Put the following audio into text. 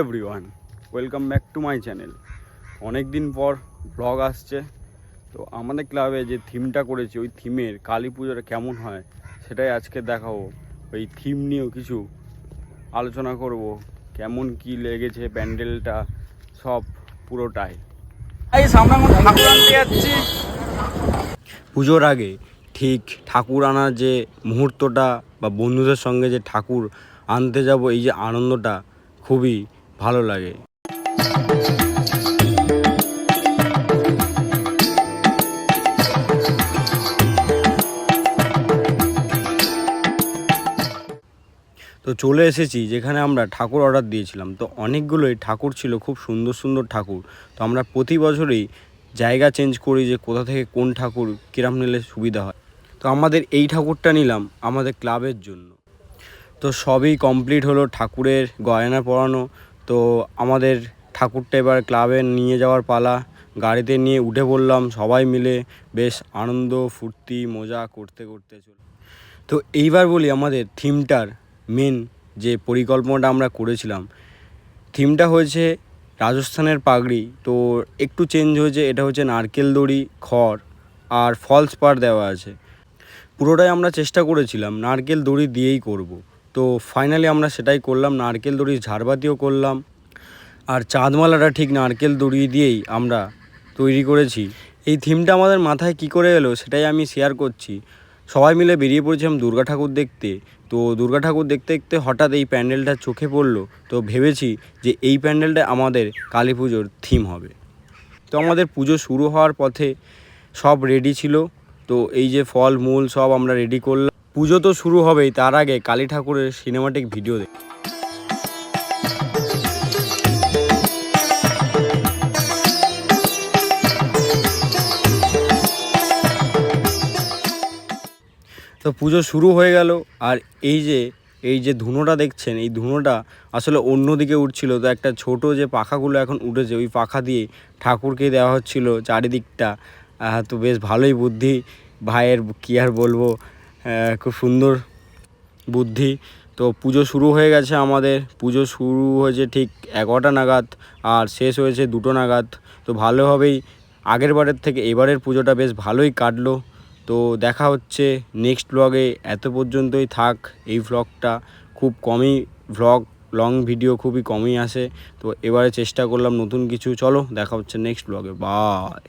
Everyone, welcome back to my channel. অনেক দিন পর ব্লগ আসছে। তো আমাদের ক্লাবে যে থিমটা করেছি, ওই থিমের কালী পুজোটা কেমন হয় সেটাই আজকে দেখাবো। ওই থিম নিয়েও কিছু আলোচনা করব, কেমন কি লেগেছে প্যান্ডেলটা, সব পুরোটাই। এই সামনে আমরা ঠাকুর আনতে যাচ্ছি। পুজোর আগে ঠিক ঠাকুর আনার যে মুহূর্তটা বা বন্ধুদের সঙ্গে যে ঠাকুর আনতে যাব, এই যে আনন্দটা খুবই ভালো লাগে। তো চলে এসেছি যেখানে আমরা ঠাকুর অর্ডার দিয়েছিলাম। তো অনেকগুলোই ঠাকুর ছিল, খুব সুন্দর সুন্দর ঠাকুর। তো আমরা প্রতি বছরই জায়গা চেঞ্জ করি যে কোথা থেকে কোন ঠাকুর কিরম নিলে সুবিধা হয়। তো আমাদের এই ঠাকুরটা নিলাম আমাদের ক্লাবের জন্য। তো সবই কমপ্লিট হলো, ঠাকুরের গয়না পরানো। তো আমাদের ঠাকুরটা এবার ক্লাবে নিয়ে যাওয়ার পালা। গাড়িতে নিয়ে উঠে পড়লাম সবাই মিলে, বেশ আনন্দ ফুর্তি মজা করতে করতে চলে। তো এইবার বলি আমাদের থিমটার মেন যে পরিকল্পনাটা আমরা করেছিলাম, থিমটা হয়েছে রাজস্থানের পাগড়ি। তো একটু চেঞ্জ হয়েছে, এটা হচ্ছে নারকেল দড়ি, খড় আর ফলস পাড় দেওয়া আছে। পুরোটাই আমরা চেষ্টা করেছিলাম নারকেল দড়ি দিয়েই করব। তো ফাইনালি আমরা সেটাই করলাম, নারকেল দড়ির ঝাড়বাতিও করলাম। আর চাঁদমালাটা ঠিক নারকেল দড়ি দিয়েই আমরা তৈরি করেছি। এই থিমটা আমাদের মাথায় কি করে এলো সেটাই আমি শেয়ার করছি। সবাই মিলে বেরিয়ে পড়েছিলাম দুর্গা ঠাকুর দেখতে। তো দুর্গা ঠাকুর দেখতে দেখতে হঠাৎ এই প্যান্ডেলটা চোখে পড়লো। তো ভেবেছি যে এই প্যান্ডেলটা আমাদের কালী পুজোর থিম হবে। তো আমাদের পুজো শুরু হওয়ার পথে সব রেডি ছিল। তো এই যে ফল মূল সব আমরা রেডি করলাম। পুজো তো শুরু হবেই, তার আগে কালী ঠাকুরের সিনেমাটিক ভিডিও দেখ। তো পুজো শুরু হয়ে গেল। আর এই যে ধুনোটা দেখছেন, এই ধুনোটা আসলে অন্যদিকে উঠছিল। তো একটা ছোট যে পাখাগুলো এখন উঠেছে, ওই পাখা দিয়ে ঠাকুরকে দেওয়া হচ্ছিল চারিদিকটা। তো বেশ ভালোই বুদ্ধি ভাইয়ের, কী আর বলবো, খুব সুন্দর বুদ্ধি। তো পুজো শুরু হয়ে গেছে আমাদের। পুজো শুরু হয়েছে ঠিক 11টা নাগাদ আর শেষ হয়েছে 2টো নাগাদ। তো ভালোভাবেই আগের বারের থেকে এবারের পুজোটা বেশ ভালোই কাটলো। তো দেখা হচ্ছে নেক্সট ব্লগে। এত পর্যন্তই থাক এই ভ্লগটা। খুব কমই ভ্লগ, লং ভিডিও খুবই কমই আসে। তো এবারে চেষ্টা করলাম নতুন কিছু। চলো দেখা হচ্ছে নেক্সট ব্লগে। বাই।